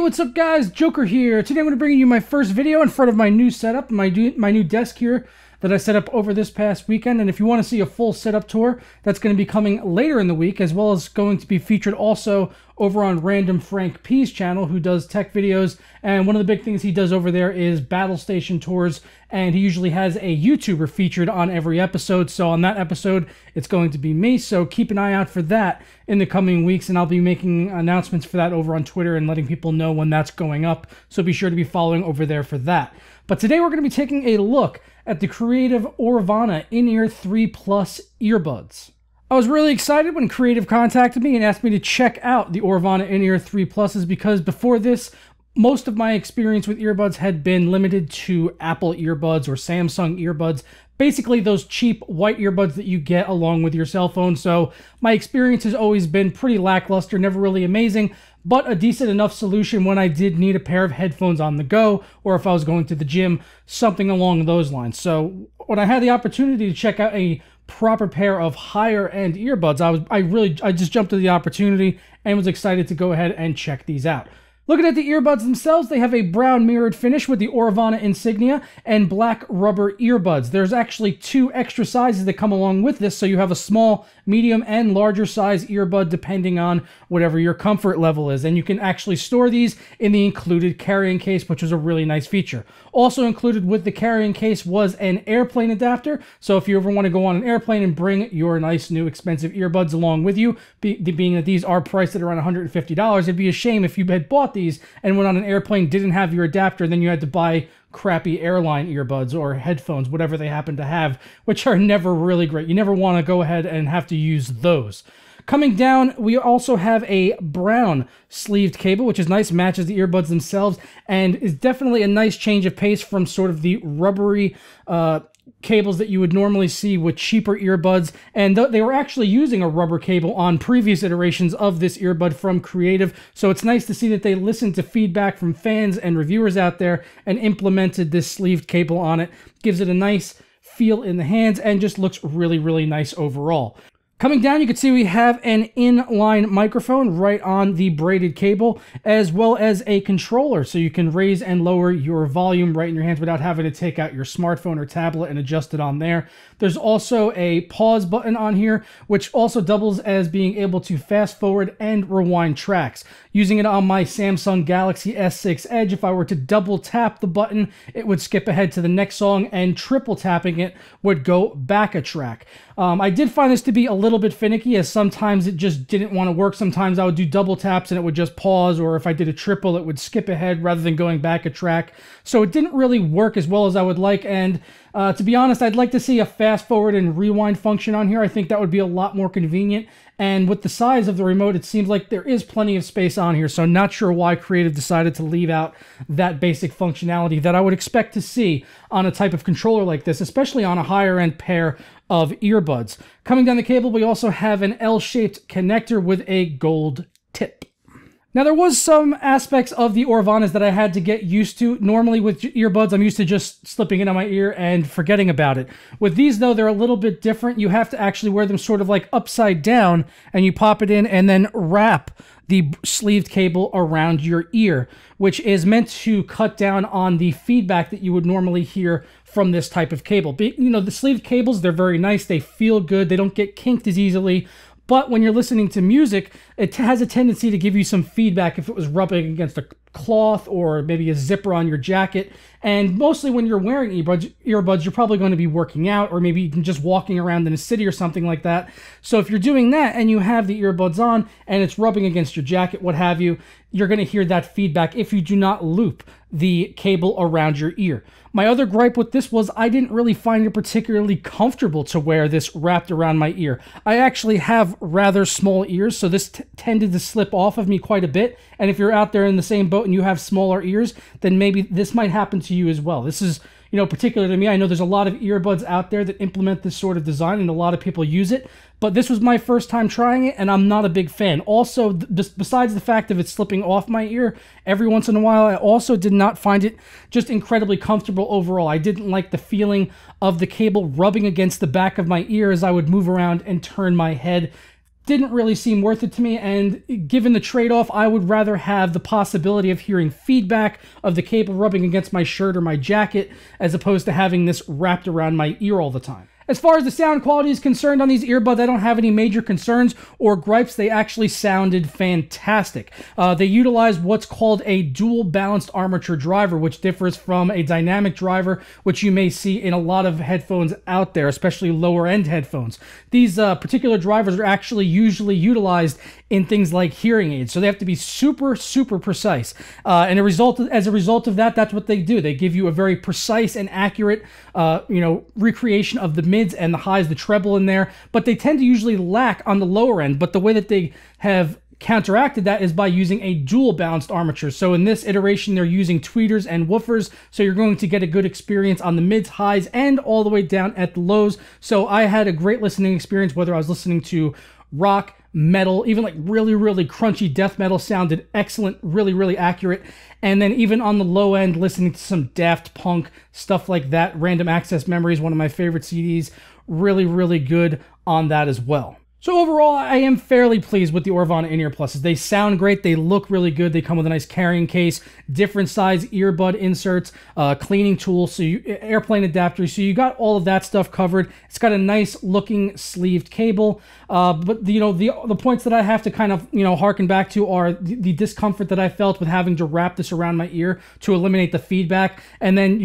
What's up guys? Joker here. Today I'm going to bring you my first video in front of my new setup, my new desk here that I set up over this past weekend. And if you want to see a full setup tour, that's going to be coming later in the week, as well as going to be featured also over on Random Frank P's channel, who does tech videos. And one of the big things he does over there is battle station tours, and he usually has a YouTuber featured on every episode. So on that episode, it's going to be me. So keep an eye out for that in the coming weeks, and I'll be making announcements for that over on Twitter and letting people know when that's going up. So be sure to be following over there for that. But today we're going to be taking a look at the Creative Aurvana In-Ear3 Plus earbuds. I was really excited when Creative contacted me and asked me to check out the Aurvana In-Ear3 Pluses, because before this, most of my experience with earbuds had been limited to Apple earbuds or Samsung earbuds, basically those cheap white earbuds that you get along with your cell phone. So my experience has always been pretty lackluster, never really amazing, but a decent enough solution when I did need a pair of headphones on the go, or if I was going to the gym, something along those lines. So when I had the opportunity to check out a proper pair of higher end earbuds, I just jumped to the opportunity and was excited to go ahead and check these out. Looking at the earbuds themselves, they have a brown mirrored finish with the Aurvana insignia and black rubber earbuds. There's actually two extra sizes that come along with this, so you have a small, medium, and larger size earbud depending on whatever your comfort level is. And you can actually store these in the included carrying case, which was a really nice feature. Also included with the carrying case was an airplane adapter, so if you ever want to go on an airplane and bring your nice new expensive earbuds along with you, being that these are priced at around $150, it'd be a shame if you had bought these and went on an airplane, didn't have your adapter, then you had to buy crappy airline earbuds or headphones, whatever they happen to have, which are never really great. You never want to go ahead and have to use those. Coming down, we also have a brown sleeved cable, which is nice, matches the earbuds themselves, and is definitely a nice change of pace from sort of the rubbery cables that you would normally see with cheaper earbuds. And they were actually using a rubber cable on previous iterations of this earbud from Creative, so it's nice to see that they listened to feedback from fans and reviewers out there and implemented this sleeved cable on it. Gives it a nice feel in the hands and just looks really, really nice overall. Coming down, you can see we have an inline microphone right on the braided cable, as well as a controller, so you can raise and lower your volume right in your hands without having to take out your smartphone or tablet and adjust it on there. There's also a pause button on here, which also doubles as being able to fast forward and rewind tracks. Using it on my Samsung Galaxy S6 Edge, if I were to double tap the button, it would skip ahead to the next song, and triple tapping it would go back a track. I did find this to be a little bit finicky, as sometimes it just didn't want to work. Sometimes I would do double taps and it would just pause, or if I did a triple, it would skip ahead rather than going back a track. So it didn't really work as well as I would like, and to be honest, I'd like to see a fast forward and rewind function on here. I think that would be a lot more convenient, and with the size of the remote, it seems like there is plenty of space on here, so not sure why Creative decided to leave out that basic functionality that I would expect to see on a type of controller like this, especially on a higher end pair of earbuds. Coming down the cable, we also have an L-shaped connector with a gold tip. Now, there was some aspects of the Aurvanas that I had to get used to. Normally with earbuds, I'm used to just slipping it on my ear and forgetting about it. With these, though, they're a little bit different. You have to actually wear them sort of like upside down, and you pop it in and then wrap the sleeved cable around your ear, which is meant to cut down on the feedback that you would normally hear from this type of cable. You know, the sleeved cables, they're very nice. They feel good. They don't get kinked as easily. But when you're listening to music, it has a tendency to give you some feedback if it was rubbing against a cloth or maybe a zipper on your jacket. And mostly when you're wearing earbuds, you're probably going to be working out, or maybe even just walking around in a city or something like that. So if you're doing that and you have the earbuds on and it's rubbing against your jacket, what have you, you're going to hear that feedback if you do not loop the cable around your ear. My other gripe with this was I didn't really find it particularly comfortable to wear this wrapped around my ear. I actually have rather small ears, so this tended to slip off of me quite a bit. And if you're out there in the same boat and you have smaller ears, then maybe this might happen to you as well. This is, you know, particular to me. I know there's a lot of earbuds out there that implement this sort of design, and a lot of people use it, but this was my first time trying it, and I'm not a big fan. Also, besides the fact of it slipping off my ear every once in a while, I also did not find it just incredibly comfortable overall. I didn't like the feeling of the cable rubbing against the back of my ear as I would move around and turn my head. didn't really seem worth it to me, and given the trade-off, I would rather have the possibility of hearing feedback of the cable rubbing against my shirt or my jacket as opposed to having this wrapped around my ear all the time. As far as the sound quality is concerned on these earbuds, I don't have any major concerns or gripes. They actually sounded fantastic. They utilize what's called a dual balanced armature driver, which differs from a dynamic driver, which you may see in a lot of headphones out there, especially lower end headphones. These particular drivers are actually usually utilized in things like hearing aids, so they have to be super, super precise. And as a result of that, that's what they do. They give you a very precise and accurate, recreation of the mids and the highs, the treble in there, but they tend to usually lack on the lower end. But the way that they have counteracted that is by using a dual balanced armature. So in this iteration, they're using tweeters and woofers, so you're going to get a good experience on the mids, highs, and all the way down at the lows. So I had a great listening experience, whether I was listening to rock, metal, even like really, really crunchy death metal sounded excellent, really, really accurate. And then even on the low end, listening to some Daft Punk, stuff like that. Random Access Memories, one of my favorite CDs. Really, really good on that as well. So overall, I am fairly pleased with the Aurvana In-Ear Pluses. They sound great, they look really good, they come with a nice carrying case, different size earbud inserts, cleaning tools, airplane adapters, so you got all of that stuff covered. It's got a nice looking sleeved cable, but the points that I have to kind of harken back to are the discomfort that I felt with having to wrap this around my ear to eliminate the feedback, and then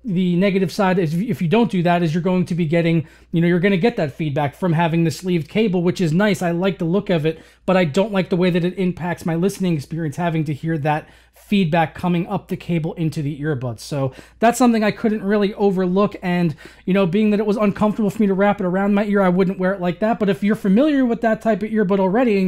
the negative side is if you don't do that is you're going to be getting, you're going to get that feedback from having the sleeved cable, which is nice. I like the look of it, but I don't like the way that it impacts my listening experience, having to hear that feedback coming up the cable into the earbuds. So that's something I couldn't really overlook, and being that it was uncomfortable for me to wrap it around my ear, I wouldn't wear it like that. But if you're familiar with that type of earbud already and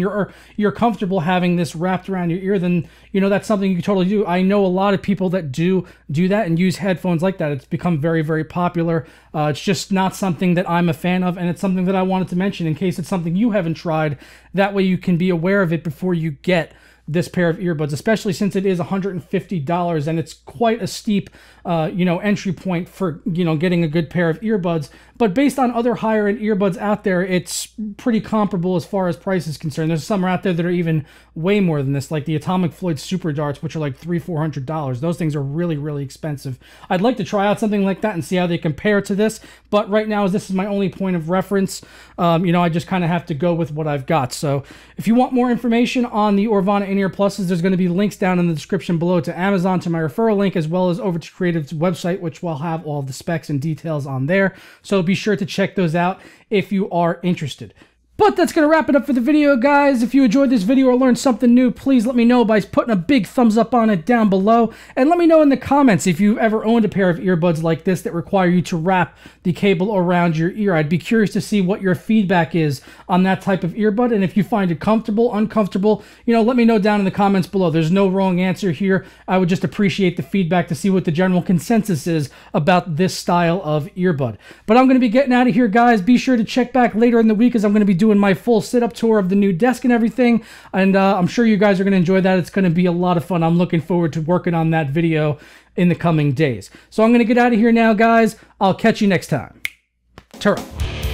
you're comfortable having this wrapped around your ear, then that's something you can totally do. I know a lot of people that do that and use headphones like that. It's become very, very popular. It's just not something that I'm a fan of, and it's something that I wanted to mention in case it's something you haven't tried. That way you can be aware of it before you get this pair of earbuds, especially since it is $150 and it's quite a steep entry point for getting a good pair of earbuds. But based on other higher end earbuds out there, it's pretty comparable as far as price is concerned. There's some out there that are even way more than this, like the Atomic Floyd Super Darts, which are like $300-400. Those things are really, really expensive. I'd like to try out something like that and see how they compare to this, but right now, as this is my only point of reference, I just kind of have to go with what I've got. So if you want more information on the Aurvana In-Ear Pluses, there's going to be links down in the description below to Amazon, to my referral link, as well as over to Creative's website, which will have all the specs and details on there. So be sure to check those out if you are interested. But that's going to wrap it up for the video, guys. If you enjoyed this video or learned something new, please let me know by putting a big thumbs up on it down below. And let me know in the comments if you've ever owned a pair of earbuds like this that require you to wrap the cable around your ear. I'd be curious to see what your feedback is on that type of earbud. And if you find it comfortable, uncomfortable, let me know down in the comments below. There's no wrong answer here. I would just appreciate the feedback to see what the general consensus is about this style of earbud. But I'm going to be getting out of here, guys. Be sure to check back later in the week as I'm going to be doing my full sit-up tour of the new desk and everything, and I'm sure you guys are going to enjoy that. It's going to be a lot of fun. I'm looking forward to working on that video in the coming days. So I'm going to get out of here now, guys. I'll catch you next time. Ta-ra.